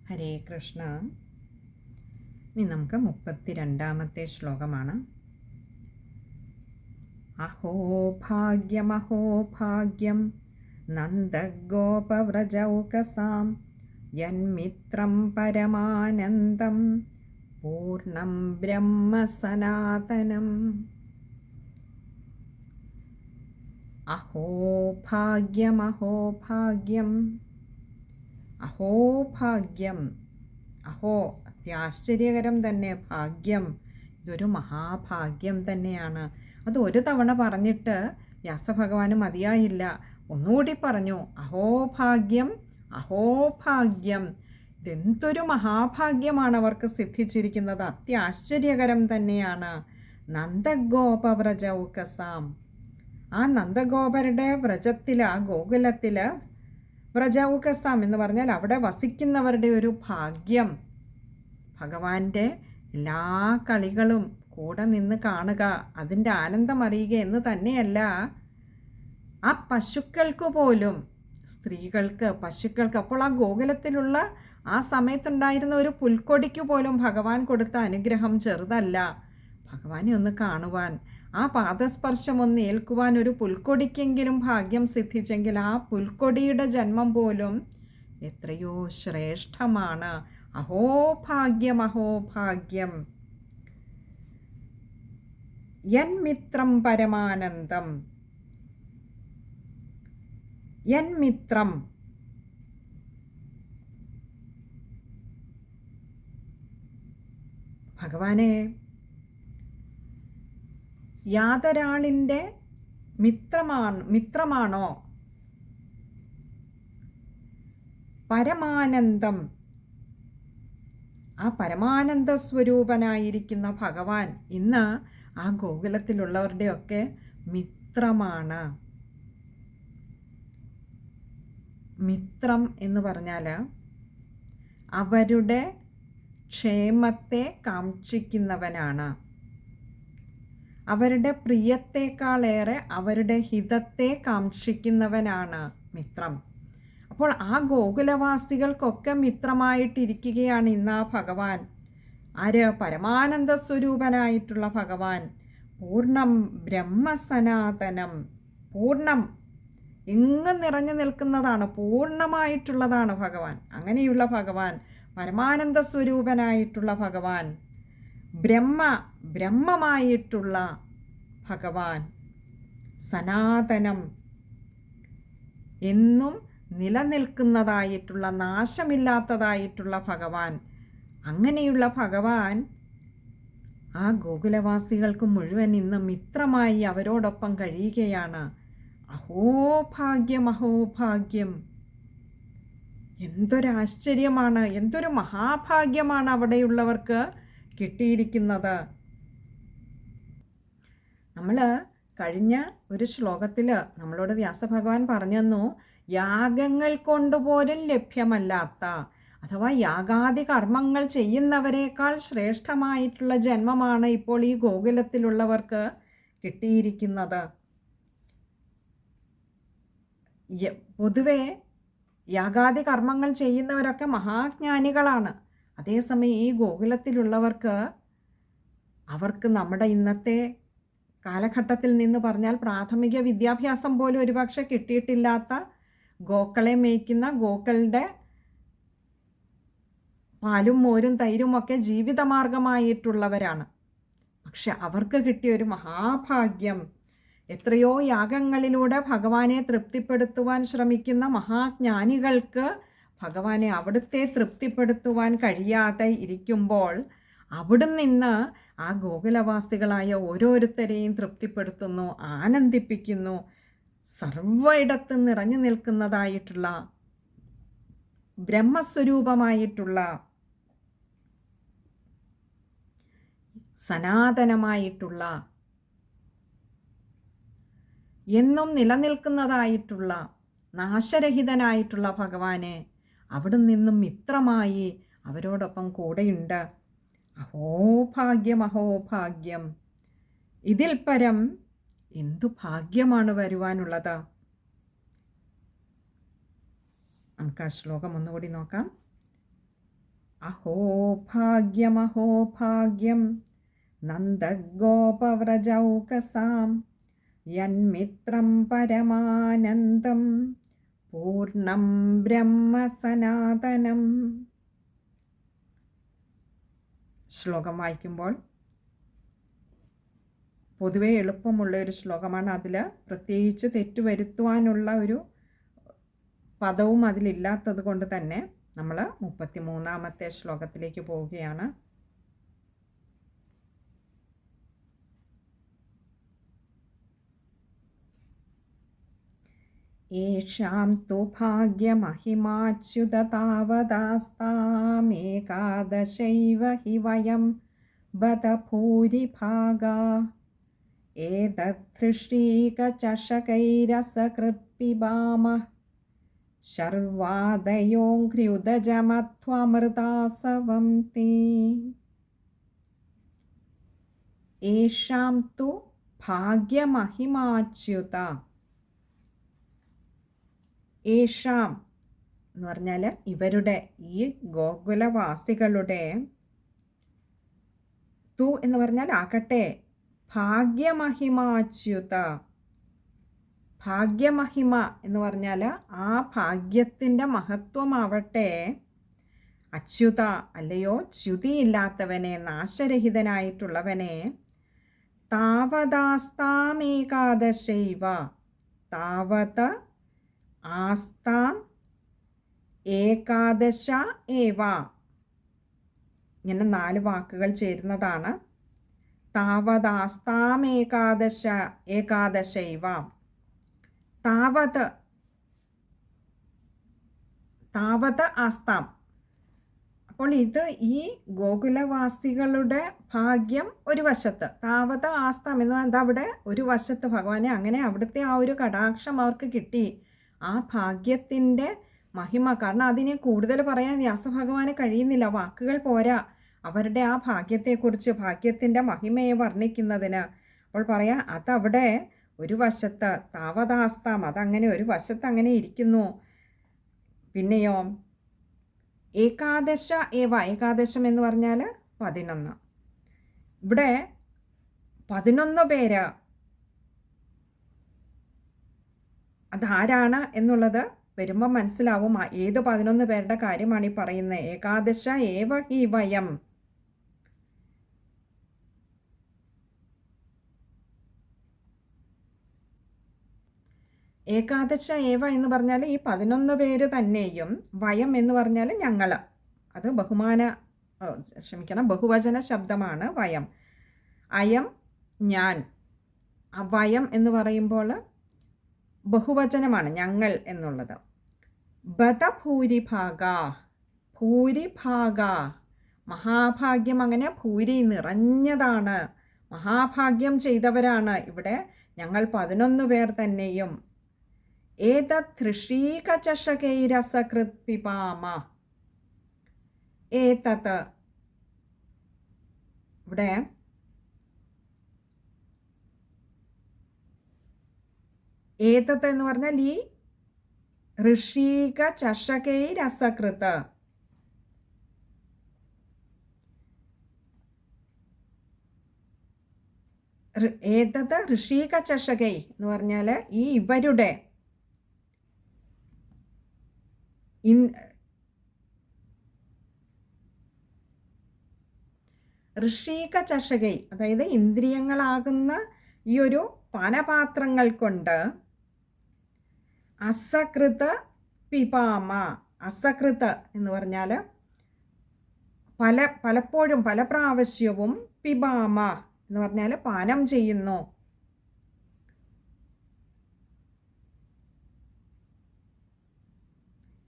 ഹരേ കൃഷ്ണ. ഇനി നമുക്ക് 32ാമത്തെ ശ്ലോകമാണ്. അഹോ ഭാഗ്യമഹോ ഭാഗ്യം നന്ദഗോപവ്രജൗകസാം യന്മിത്രം പരമാനന്ദം പൂർണ്ണം ബ്രഹ്മ സനാതനം. അഹോ ഭാഗ്യമഹോ ഭാഗ്യം. അഹോ ഭാഗ്യം. അഹോ, അത്യാശ്ചര്യകരം തന്നെ. ഭാഗ്യം, ഇതൊരു മഹാഭാഗ്യം തന്നെയാണ്. അത് ഒരു തവണ പറഞ്ഞിട്ട് വ്യാസഭഗവാന് മതിയായില്ല, ഒന്നുകൂടി പറഞ്ഞു. അഹോ ഭാഗ്യം, അഹോ ഭാഗ്യം. ഇതെന്തൊരു മഹാഭാഗ്യമാണ് അവർക്ക് സിദ്ധിച്ചിരിക്കുന്നത്. അത്യാശ്ചര്യകരം തന്നെയാണ്. നന്ദഗോപവ്രജൗകസാം, ആ നന്ദഗോപരുടെ വ്രജത്തിൽ, ആ ഗോകുലത്തിൽ, വ്രജൗകസാം എന്ന് പറഞ്ഞാൽ അവിടെ വസിക്കുന്നവരുടെ ഒരു ഭാഗ്യം. ഭഗവാന്റെ എല്ലാ കളികളും കൂടെ നിന്ന് കാണുക, അതിൻ്റെ ആനന്ദം അറിയുക എന്ന് തന്നെയല്ല, ആ പശുക്കൾക്ക് പോലും, സ്ത്രീകൾക്ക്, പശുക്കൾക്ക്, അപ്പോൾ ആ ഗോകുലത്തിലുള്ള ആ സമയത്തുണ്ടായിരുന്ന ഒരു പുൽക്കൊടിക്ക് പോലും ഭഗവാൻ കൊടുത്ത അനുഗ്രഹം ചെറുതല്ല. ഭഗവാനെ ഒന്ന് കാണുവാൻ, ആ പാദസ്പർശം ഒന്ന് ഏൽക്കുവാൻ ഒരു പുൽക്കൊടിക്കെങ്കിലും ഭാഗ്യം സിദ്ധിച്ചെങ്കിൽ ആ പുൽക്കൊടിയുടെ ജന്മം പോലും എത്രയോ ശ്രേഷ്ഠമാണ്. അഹോ ഭാഗ്യം, അഹോ ഭാഗ്യം. യന്മിത്രം പരമാനന്ദം. യന്മിത്രം, ഭഗവാനെ യാതൊരാളിൻ്റെ മിത്രമാണോ പരമാനന്ദം, ആ പരമാനന്ദ സ്വരൂപനായിരിക്കുന്ന ഭഗവാൻ ഇന്ന് ആ ഗോകുലത്തിലുള്ളവരുടെയൊക്കെ മിത്രമാണ്. മിത്രം എന്ന് പറഞ്ഞാൽ അവരുടെ ക്ഷേമത്തെ കാക്ഷിക്കുന്നവനാണ്. അവരുടെ പ്രിയത്തെക്കാളേറെ അവരുടെ ഹിതത്തെ കാക്ഷിക്കുന്നവനാണ് മിത്രം. അപ്പോൾ ആ ഗോകുലവാസികൾക്കൊക്കെ മിത്രമായിട്ടിരിക്കുകയാണ് ഇന്ന് ആ ഭഗവാൻ. ആര്? പരമാനന്ദ സ്വരൂപനായിട്ടുള്ള ഭഗവാൻ. പൂർണ്ണം ബ്രഹ്മസനാതനം. പൂർണ്ണം, എങ്ങും നിറഞ്ഞു നിൽക്കുന്നതാണ്, പൂർണ്ണമായിട്ടുള്ളതാണ് ഭഗവാൻ. അങ്ങനെയുള്ള ഭഗവാൻ, പരമാനന്ദ സ്വരൂപനായിട്ടുള്ള ഭഗവാൻ, ബ്രഹ്മമായിട്ടുള്ള ഭഗവാൻ, സനാതനം, എന്നും നിലനിൽക്കുന്നതായിട്ടുള്ള, നാശമില്ലാത്തതായിട്ടുള്ള ഭഗവാൻ. അങ്ങനെയുള്ള ഭഗവാൻ ആ ഗോകുലവാസികൾക്ക് മുഴുവൻ ഇന്ന് മിത്രമായി അവരോടൊപ്പം കഴിയുകയാണ്. അഹോ ഭാഗ്യം, അഹോ ഭാഗ്യം. എന്തൊരാശ്ചര്യമാണ്, എന്തൊരു മഹാഭാഗ്യമാണ് അവിടെയുള്ളവർക്ക് കിട്ടിയിരിക്കുന്നത്. നമ്മൾ കഴിഞ്ഞ ഒരു ശ്ലോകത്തിൽ നമ്മളോട് വ്യാസഭഗവാൻ പറഞ്ഞു തന്നു, യാഗങ്ങൾ കൊണ്ടുപോലും ലഭ്യമല്ലാത്ത, അഥവാ യാഗാദി കർമ്മങ്ങൾ ചെയ്യുന്നവരെക്കാൾ ശ്രേഷ്ഠമായിട്ടുള്ള ജന്മമാണ് ഇപ്പോൾ ഈ ഗോകുലത്തിലുള്ളവർക്ക് കിട്ടിയിരിക്കുന്നത്. പൊതുവെ യാഗാദി കർമ്മങ്ങൾ ചെയ്യുന്നവരൊക്കെ മഹാജ്ഞാനികളാണ്. അതേസമയം ഈ ഗോകുലത്തിലുള്ളവർക്ക്, അവർക്ക് നമ്മുടെ ഇന്നത്തെ കാലഘട്ടത്തിൽ നിന്ന് പറഞ്ഞാൽ പ്രാഥമിക വിദ്യാഭ്യാസം പോലും ഒരുപക്ഷെ കിട്ടിയിട്ടില്ലാത്ത, ഗോക്കളെ മേയ്ക്കുന്ന, ഗോക്കളുടെ പാലും മോരും തൈരുമൊക്കെ ജീവിതമാർഗമായിട്ടുള്ളവരാണ്. പക്ഷെ അവർക്ക് കിട്ടിയൊരു മഹാഭാഗ്യം. എത്രയോ യാഗങ്ങളിലൂടെ ഭഗവാനെ തൃപ്തിപ്പെടുത്തുവാൻ ശ്രമിക്കുന്ന മഹാജ്ഞാനികൾക്ക് ഭഗവാനെ അവിടുത്തെ തൃപ്തിപ്പെടുത്തുവാൻ കഴിയാതെ ഇരിക്കുമ്പോൾ അവിടെ നിന്ന് ആ ഗോകുലവാസികളായ ഓരോരുത്തരെയും തൃപ്തിപ്പെടുത്തുന്നു, ആനന്ദിപ്പിക്കുന്നു. സർവ്വയിടത്തും നിറഞ്ഞു നിൽക്കുന്നതായിട്ടുള്ള, ബ്രഹ്മസ്വരൂപമായിട്ടുള്ള, സനാതനമായിട്ടുള്ള, എന്നും നിലനിൽക്കുന്നതായിട്ടുള്ള, നാശരഹിതനായിട്ടുള്ള ഭഗവാനെ അവിടെ നിന്നും മിത്രമായി അവരോടൊപ്പം കൂടെയുണ്ട്. അഹോ ഭാഗ്യം, അഹോ ഭാഗ്യം. ഇതിൽ പരം എന്തു ഭാഗ്യമാണ് വരുവാനുള്ളത്? നമുക്ക് ആ ശ്ലോകം ഒന്നുകൂടി നോക്കാം. അഹോ ഭാഗ്യം നന്ദഗോപവ്രജൗകസാം യന്മിത്രം പരമാനന്ദം പൂർണ്ണം ബ്രഹ്മ സനാതനം. ശ്ലോകം വായിക്കുമ്പോൾ പൊതുവെ എളുപ്പമുള്ള ഒരു ശ്ലോകമാണ്. അതിൽ പ്രത്യേകിച്ച് തെറ്റുവരുത്തുവാനുള്ള ഒരു പദവും അതിലില്ലാത്തത് കൊണ്ട് തന്നെ നമ്മൾ 33ാമത്തെ ശ്ലോകത്തിലേക്ക് പോവുകയാണ്. യേഷാം തു ഭാഗ്യമഹിമാച്യുത താവതാസ്താമേകാദശൈവ ഹി വയം ബത ഭൂരിഭാഗാ ഏതദ്ധൃഷ്ടീകചഷകൈരസകൃത്പിബാമഃ ശർവാദയോഘ്ര്യുദജമധ്വമൃതാസവം തേ. യേഷാം തു ഭാഗ്യമഹിമാച്യുത. യേഷാം എന്ന് പറഞ്ഞാൽ ഇവരുടെ, ഈ ഗോകുലവാസികളുടെ, തു എന്ന് പറഞ്ഞാൽ ആകട്ടെ, ഭാഗ്യമഹിമാച്യുത. ഭാഗ്യമഹിമ എന്ന് പറഞ്ഞാൽ ആ ഭാഗ്യത്തിൻ്റെ മഹത്വമാവട്ടെ, അച്യുത അല്ലയോ ച്യുതിയില്ലാത്തവനെ, നാശരഹിതനായിട്ടുള്ളവനെ, താവതാസ്താമേകാദശൈവ, താവത് ആസ്താം ഏകാദശ ഏവ, ഇങ്ങനെ 4 വാക്കുകൾ ചേരുന്നതാണ്. ഏകാദശൈവ. താവത് ആസ്താം. അപ്പോൾ ഇത് ഈ ഗോകുലവാസികളുടെ ഭാഗ്യം ഒരു വശത്ത്, താവത് ആസ്താം എന്ന് പറഞ്ഞാൽ അവിടെ ഒരു വശത്ത് ഭഗവാനെ, അങ്ങനെ അവിടുത്തെ ആ ഒരു കടാക്ഷം അവർക്ക് കിട്ടി. ആ ഭാഗ്യത്തിൻ്റെ മഹിമ, കാരണം അതിനെ കൂടുതൽ പറയാൻ വ്യാസഭഗവാന് കഴിയുന്നില്ല, വാക്കുകൾ പോരാ അവരുടെ ആ ഭാഗ്യത്തെക്കുറിച്ച്, ഭാഗ്യത്തിൻ്റെ മഹിമയെ വർണ്ണിക്കുന്നതിന്. അപ്പോൾ പറയാം, അതവിടെ ഒരു വശത്ത്, താവതാസ്താം, അതങ്ങനെ ഒരു വശത്ത് അങ്ങനെ ഇരിക്കുന്നു. പിന്നെയോ ഏകാദശ ഏവ, ഏകാദശം എന്ന് പറഞ്ഞാൽ 11. ഇവിടെ 11 പേര്, അതാരാണ് എന്നുള്ളത് വരുമ്പോൾ മനസ്സിലാവും ഏത് 11 പേരുടെ കാര്യമാണ് ഈ പറയുന്നത്. ഏകാദശ ഏവ ഹി വയം. ഏകാദശ ഏവ എന്ന് പറഞ്ഞാൽ ഈ 11 പേര് തന്നെയും, വയം എന്ന് പറഞ്ഞാൽ ഞങ്ങൾ, അത് ബഹുവചന ശബ്ദമാണ് വയം. അയം ഞാൻ, വയം എന്ന് പറയുമ്പോൾ ബഹുവചനമാണ് ഞങ്ങൾ എന്നുള്ളത്. ബത ഭൂരിഭാഗ, ഭൂരിഭാഗ മഹാഭാഗ്യം, അങ്ങനെ ഭൂരി നിറഞ്ഞതാണ്, മഹാഭാഗ്യം ചെയ്തവരാണ് ഇവിടെ ഞങ്ങൾ 11 പേർ തന്നെയും. ഏതദ്ധൃഷീകചഷകൈരസകൃത് പിബാമ. ഏതത് ഇവിടെ ഏതത് എന്ന് പറഞ്ഞാൽ ഈ ഋഷീകചഷകൈരസകൃത്, ഏതത് ഋഷീകചഷകൈ എന്ന് പറഞ്ഞാൽ ഈ ഇവരുടെ, ഋഷീകചഷകൈ അതായത് ഇന്ദ്രിയങ്ങളാകുന്ന ഈ ഒരു പാനപാത്രങ്ങൾ കൊണ്ട്, അസകൃത് പിബാമ. അസകൃത് എന്ന് പറഞ്ഞാൽ പലപ്പോഴും പല പ്രാവശ്യവും, പിബാമ എന്ന് പറഞ്ഞാൽ പാനം ചെയ്യുന്നു.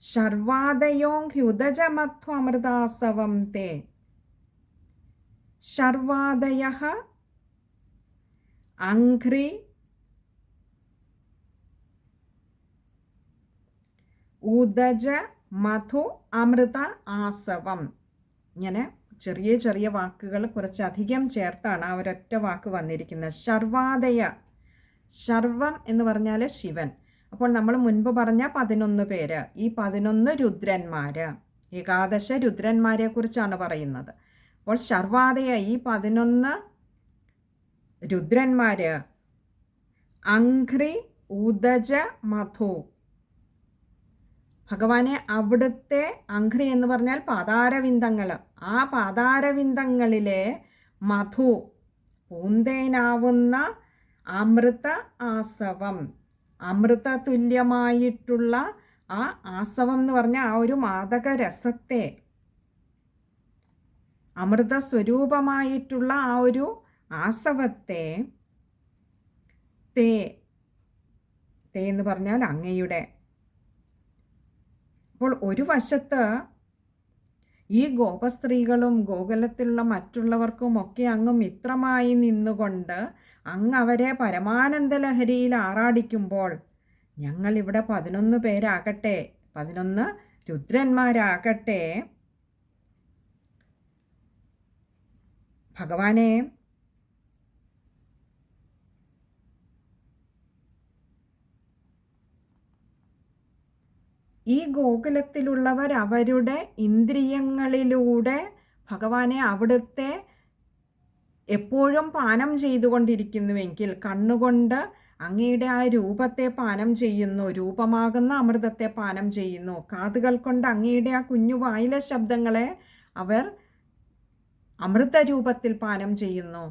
ശർവാദയോഹ്യുദജമധ്വമൃതാസവം തേ. ശർവാദയഃ അംഘ്രി ഉദജ മധു അമൃത ആസവം. ഇങ്ങനെ ചെറിയ ചെറിയ വാക്കുകൾ കുറച്ചധികം ചേർത്താണ് ആ ഒരൊറ്റ വാക്ക് വന്നിരിക്കുന്നത്. ശർവാദയ, ശർവം എന്ന് പറഞ്ഞാൽ ശിവൻ. അപ്പോൾ നമ്മൾ മുൻപ് പറഞ്ഞ 11 പേര്, ഈ 11 രുദ്രന്മാർ, ഏകാദശ രുദ്രന്മാരെ കുറിച്ചാണ് പറയുന്നത്. അപ്പോൾ ശർവാദയ ഈ 11 രുദ്രന്മാർ അംഘ്രി, ഉദജ, മധു. ഭഗവാനെ അവിടുത്തെ അംഘ്രി എന്ന് പറഞ്ഞാൽ പാതാരവിന്ദങ്ങൾ, ആ പാതാരവിന്ദങ്ങളിലെ മധു, പൂന്തേനാവുന്ന അമൃത ആസവം, അമൃത തുല്യമായിട്ടുള്ള ആ ആസവം എന്ന് പറഞ്ഞാൽ ആ ഒരു മാദക രസത്തെ, അമൃത സ്വരൂപമായിട്ടുള്ള ആ ഒരു ആസവത്തെ, തേ എന്ന് പറഞ്ഞാൽ അങ്ങയുടെ. അപ്പോൾ ഒരു വശത്ത് ഈ ഗോപസ്ത്രീകളും ഗോകുലത്തിലുള്ള മറ്റുള്ളവർക്കുമൊക്കെ അങ്ങ് മിത്രമായി നിന്നുകൊണ്ട് അങ്ങ് അവരെ പരമാനന്ദ ലഹരിയിൽ ആറാടിക്കുമ്പോൾ ഞങ്ങളിവിടെ 11 പേരാകട്ടെ, 11 രുദ്രന്മാരാകട്ടെ ഭഗവാനെ ഈ ഗോകുലത്തിലുള്ളവർ അവരുടെ ഇന്ദ്രിയങ്ങളിലൂടെ ഭഗവാനെ അവിടുത്തെ എപ്പോഴും പാനം ചെയ്തുകൊണ്ടിരിക്കുന്നുവെങ്കിൽ കണ്ണുകൊണ്ട് അങ്ങയുടെ ആ രൂപത്തെ പാനം ചെയ്യുന്നു, രൂപമാകുന്ന അമൃതത്തെ പാനം ചെയ്യുന്നു, കാതുകൾ കൊണ്ട് അങ്ങയുടെ ആ കുഞ്ഞു വായിലെ ശബ്ദങ്ങളെ അവർ അമൃത രൂപത്തിൽ പാനം ചെയ്യുന്നു,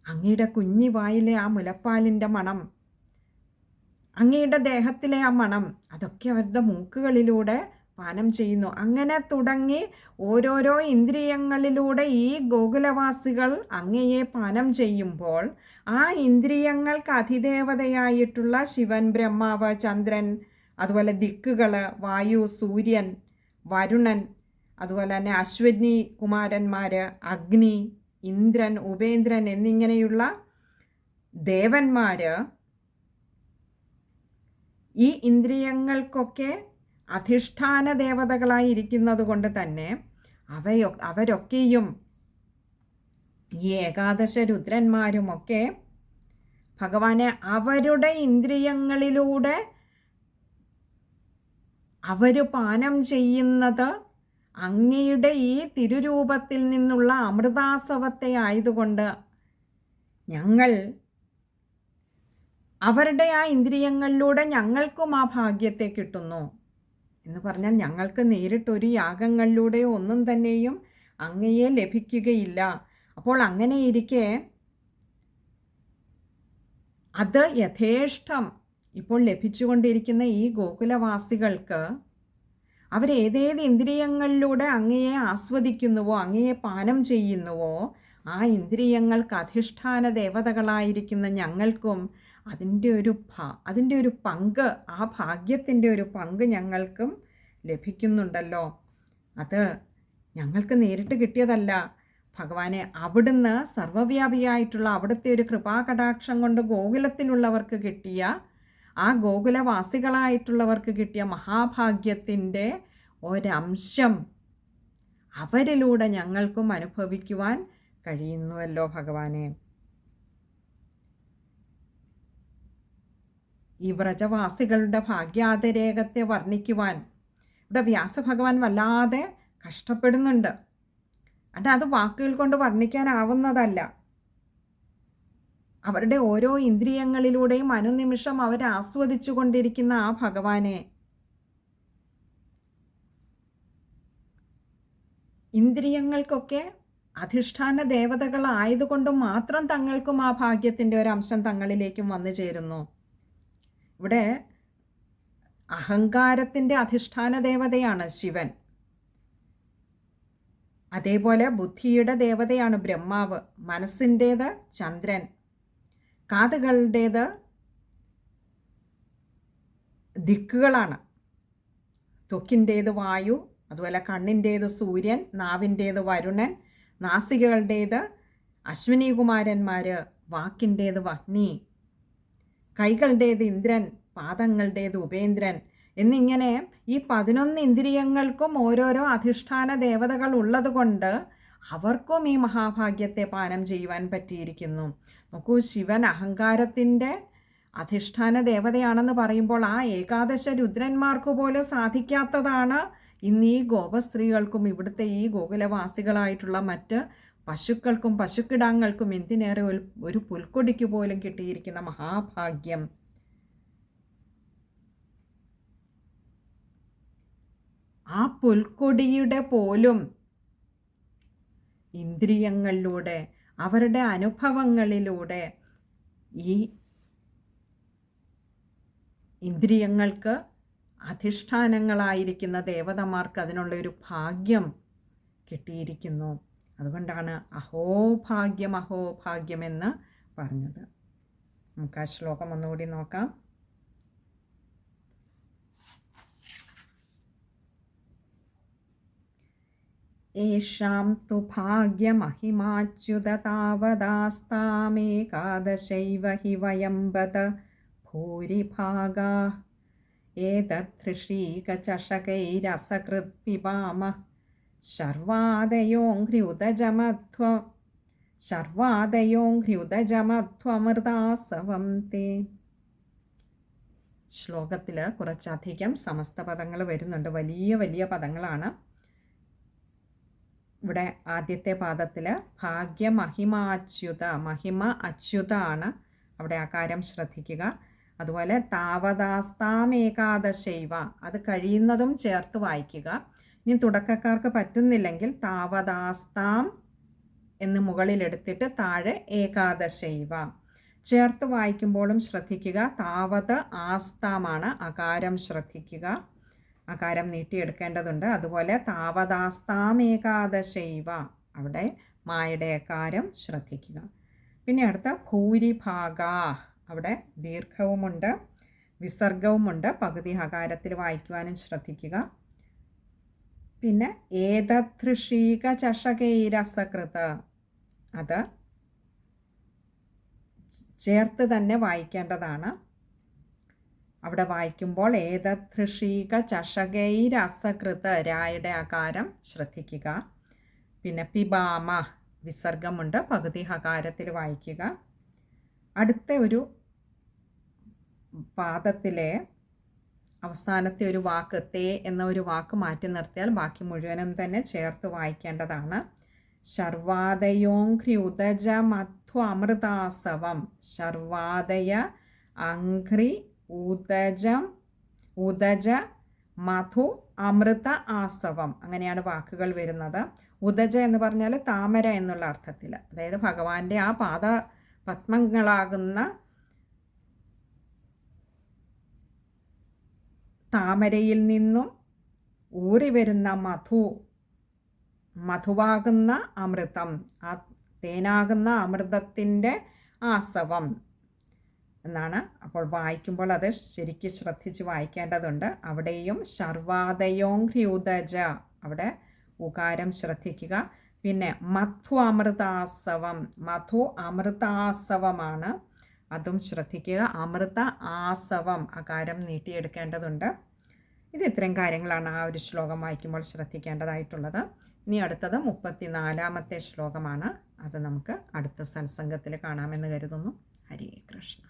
അങ്ങയുടെ കുഞ്ഞി വായിലെ ആ മുലപ്പാലിൻ്റെ മണം, അങ്ങയുടെ ദേഹത്തിലെ ആ മണം, അതൊക്കെ അവരുടെ മൂക്കുകളിലൂടെ പാനം ചെയ്യുന്നു. അങ്ങനെ തുടങ്ങി ഓരോരോ ഇന്ദ്രിയങ്ങളിലൂടെ ഈ ഗോകുലവാസികൾ അങ്ങയെ പാനം ചെയ്യുമ്പോൾ ആ ഇന്ദ്രിയങ്ങൾക്ക് അതിദേവതയായിട്ടുള്ള ശിവൻ, ബ്രഹ്മാവ്, ചന്ദ്രൻ, അതുപോലെ ദിക്കുകൾ, വായു, സൂര്യൻ, വരുണൻ, അതുപോലെ തന്നെ അശ്വനി കുമാരന്മാർ, അഗ്നി, ഇന്ദ്രൻ, ഉപേന്ദ്രൻ എന്നിങ്ങനെയുള്ള ദേവന്മാർ ഈ ഇന്ദ്രിയങ്ങൾക്കൊക്കെ അധിഷ്ഠാന ദേവതകളായിരിക്കുന്നത് കൊണ്ട് തന്നെ അവരൊക്കെയും ഈ ഏകാദശ രുദ്രന്മാരുമൊക്കെ ഭഗവാനെ അവരുടെ ഇന്ദ്രിയങ്ങളിലൂടെ അവർ പാനം ചെയ്യുന്നത് അങ്ങയുടെ ഈ തിരുരൂപത്തിൽ നിന്നുള്ള അമൃതാസവത്തെ ആയതുകൊണ്ട് ഞങ്ങൾ അവരുടെ ആ ഇന്ദ്രിയങ്ങളിലൂടെ ഞങ്ങൾക്കും ആ ഭാഗ്യത്തെ കിട്ടുന്നു എന്ന് പറഞ്ഞാൽ ഞങ്ങൾക്ക് നേരിട്ടൊരു യാഗങ്ങളിലൂടെയോ ഒന്നും തന്നെയും അങ്ങയെ ലഭിക്കുകയില്ല. അപ്പോൾ അങ്ങനെ ഇരിക്കെ അത് യഥേഷ്ടം ഇപ്പോൾ ലഭിച്ചുകൊണ്ടിരിക്കുന്ന ഈ ഗോകുലവാസികൾക്ക് അവരേതേത് ഇന്ദ്രിയങ്ങളിലൂടെ അങ്ങയെ ആസ്വദിക്കുന്നുവോ, അങ്ങയെ പാനം ചെയ്യുന്നുവോ, ആ ഇന്ദ്രിയങ്ങൾക്ക് അധിഷ്ഠാന ദേവതകളായിരിക്കുന്ന ഞങ്ങൾക്കും അതിൻ്റെ ഒരു പങ്ക്, ആ ഭാഗ്യത്തിൻ്റെ ഒരു പങ്ക് ഞങ്ങൾക്കും ലഭിക്കുന്നുണ്ടല്ലോ. അത് ഞങ്ങൾക്ക് നേരിട്ട് കിട്ടിയതല്ല ഭഗവാനെ, അവിടുന്ന് സർവ്വവ്യാപിയായിട്ടുള്ള അവിടുത്തെ ഒരു കൃപാകടാക്ഷം കൊണ്ട് ഗോകുലത്തിലുള്ളവർക്ക് കിട്ടിയ, ആ ഗോകുലവാസികളായിട്ടുള്ളവർക്ക് കിട്ടിയ മഹാഭാഗ്യത്തിൻ്റെ ഒരംശം അവരിലൂടെ ഞങ്ങൾക്കും അനുഭവിക്കുവാൻ കഴിയുന്നുവല്ലോ ഭഗവാനെ. ഈ വ്രജവാസികളുടെ ഭാഗ്യാതിരേകത്തെ വർണ്ണിക്കുവാൻ ഇവിടെ വ്യാസഭഗവാൻ വല്ലാതെ കഷ്ടപ്പെടുന്നുണ്ട്. അത് വാക്കുകൾ കൊണ്ട് വർണ്ണിക്കാനാവുന്നതല്ല. അവരുടെ ഓരോ ഇന്ദ്രിയങ്ങളിലൂടെയും അനുനിമിഷം അവരെ ആസ്വദിച്ചു കൊണ്ടിരിക്കുന്ന ആ ഭഗവാനെ ഇന്ദ്രിയങ്ങൾക്കൊക്കെ അധിഷ്ഠാന ദേവതകളായതുകൊണ്ട് മാത്രം തങ്ങൾക്കും ആ ഭാഗ്യത്തിൻ്റെ ഒരു അംശം തങ്ങളിലേക്കും വന്നു ചേരുന്നു. ഇവിടെ അഹങ്കാരത്തിൻ്റെ അധിഷ്ഠാന ദേവതയാണ് ശിവൻ, അതേപോലെ ബുദ്ധിയുടെ ദേവതയാണ് ബ്രഹ്മാവ്, മനസ്സിൻ്റേത് ചന്ദ്രൻ, കാതുകളുടേത് ദിക്കുകളാണ്, ത്വക്കിൻ്റേത് വായു, അതുപോലെ കണ്ണിൻ്റേത് സൂര്യൻ, നാവിൻ്റേത് വരുണൻ, നാസികകളുടേത് അശ്വിനി കുമാരന്മാർ, വാക്കിൻ്റേത് വഹ്നി, കൈകളുടേത് ഇന്ദ്രൻ, പാദങ്ങളുടേത് ഉപേന്ദ്രൻ എന്നിങ്ങനെ ഈ 11 ഇന്ദ്രിയങ്ങൾക്കും ഓരോരോ അധിഷ്ഠാന ദേവതകൾ ഉള്ളതുകൊണ്ട് അവർക്കും ഈ മഹാഭാഗ്യത്തെ പാനം ചെയ്യുവാൻ പറ്റിയിരിക്കുന്നു. നോക്കൂ, ശിവൻ അഹങ്കാരത്തിൻ്റെ അധിഷ്ഠാന ദേവതയാണെന്ന് പറയുമ്പോൾ ആ ഏകാദശ രുദ്രന്മാർക്ക് പോലും സാധിക്കാത്തതാണ് ഇന്ന് ഈ ഗോപസ്ത്രീകൾക്കും ഇവിടുത്തെ ഈ ഗോകുലവാസികളായിട്ടുള്ള മറ്റ് പശുക്കൾക്കും പശുക്കിടാങ്ങൾക്കും എന്തിനേറെ ഒരു പുൽക്കൊടിക്ക് പോലും കിട്ടിയിരിക്കുന്ന മഹാഭാഗ്യം. ആ പുൽക്കൊടിയുടെ പോലും ഇന്ദ്രിയങ്ങളിലൂടെ അവരുടെ അനുഭവങ്ങളിലൂടെ ഈ ഇന്ദ്രിയങ്ങൾക്ക് അധിഷ്ഠാനങ്ങളായിരിക്കുന്ന ദേവതമാർക്ക് അതിനുള്ള ഒരു ഭാഗ്യം കിട്ടിയിരിക്കുന്നു. അതുകൊണ്ടാണ് അഹോഭാഗ്യം അഹോഭാഗ്യം എന്ന് പറഞ്ഞത്. നമുക്ക് ആ ശ്ലോകം ഒന്നുകൂടി നോക്കാം. യേഷാം തു ഭാഗ്യമഹിമാച്യുത താവദാസ്താമേകാദശൈവ ഹി വയം ബത ഭൂരിഭാഗാ ഏതദൃഷീകചഷകൈരസകൃത് പിബാമഃ ശർവാദയോഘ്ര്യുതജമധ്വമൃതാസവം തേ. ശ്ലോകത്തിൽ കുറച്ചധികം സമസ്ത പദങ്ങൾ വരുന്നുണ്ട്. വലിയ വലിയ പദങ്ങളാണ്. ഇവിടെ ആദ്യത്തെ പാദത്തിൽ ഭാഗ്യമഹിമാച്യുത, മഹിമ അച്യുത ആണ്. അവിടെ ആകാരം ശ്രദ്ധിക്കുക. അതുപോലെ താവദാസ്താമേകാദശൈവ, അത് കഴിയുന്നതും ചേർത്ത് വായിക്കുക. ഇനി തുടക്കക്കാർക്ക് പറ്റുന്നില്ലെങ്കിൽ താവദാസ്താം എന്ന് മുകളിലെടുത്തിട്ട് താഴെ ഏകാദശൈവ ചേർത്ത് വായിക്കുമ്പോഴും ശ്രദ്ധിക്കുക. താവത് ആസ്താമാണ്, അകാരം ശ്രദ്ധിക്കുക, അകാരം നീട്ടിയെടുക്കേണ്ടതുണ്ട്. അതുപോലെ താവദാസ്താമേകാദശൈവ, അവിടെ മായുടെ അകാരം ശ്രദ്ധിക്കുക. പിന്നെ അടുത്ത ഭൂരിഭാഗാ, അവിടെ ദീർഘവുമുണ്ട് വിസർഗവുമുണ്ട്. പകുതി ഹകാരത്തിൽ വായിക്കുവാനും ശ്രദ്ധിക്കുക. പിന്നെ ഏതദൃഷീക ചഷകൈരസകൃത്, അത് ചേർത്ത് തന്നെ വായിക്കേണ്ടതാണ്. അവിടെ വായിക്കുമ്പോൾ ഏതദൃഷീക ചഷകൈരസകൃത്, രായുടെ ആകാരം ശ്രദ്ധിക്കുക. പിന്നെ പിബാമ, വിസർഗമുണ്ട്, പകുതി ഹകാരത്തിൽ വായിക്കുക. അടുത്ത ഒരു പാദത്തിലെ അവസാനത്തെ ഒരു വാക്ക് തേ എന്ന ഒരു വാക്ക് മാറ്റി നിർത്തിയാൽ ബാക്കി മുഴുവനും തന്നെ ചേർത്ത് വായിക്കേണ്ടതാണ്. ശർവാദയോഘ്ര്യുതജ മധ്വ അമൃതാസവം, ശർവാദയ അഘ്രി ഉദജ മധു അമൃത ആസവം, അങ്ങനെയാണ് വാക്കുകൾ വരുന്നത്. ഉദജ എന്ന് പറഞ്ഞാൽ താമര എന്നുള്ള അർത്ഥത്തിൽ, അതായത് ഭഗവാന്റെ ആ പാദ പത്മങ്ങളാകുന്ന താമരയിൽ നിന്നും ഊറി വരുന്ന മധുവാകുന്ന അമൃതം, ആ തേനാകുന്ന അമൃതത്തിൻ്റെ ആസവം എന്നാണ്. അപ്പോൾ വായിക്കുമ്പോൾ അത് ശരിക്കും ശ്രദ്ധിച്ച് വായിക്കേണ്ടതുണ്ട്. അവിടെയും ശർവാദയോഘ്ര്യുതജ, അവിടെ ഉകാരം ശ്രദ്ധിക്കുക. പിന്നെ മധു അമൃതാസവം, മധു അമൃതാസവമാണ്, അതും ശ്രദ്ധിക്കുക. അമൃത ആസവം, അകാരം നീട്ടിയെടുക്കേണ്ടതുണ്ട്. ഇത് ഇത്രയും കാര്യങ്ങളാണ് ആ ഒരു ശ്ലോകം വായിക്കുമ്പോൾ ശ്രദ്ധിക്കേണ്ടതായിട്ടുള്ളത്. ഇനി അടുത്തത് 34-ാമത്തെ ശ്ലോകമാണ്. അത് നമുക്ക് അടുത്ത സത്സംഗത്തിൽ കാണാമെന്ന് കരുതുന്നു. ഹരേ കൃഷ്ണ.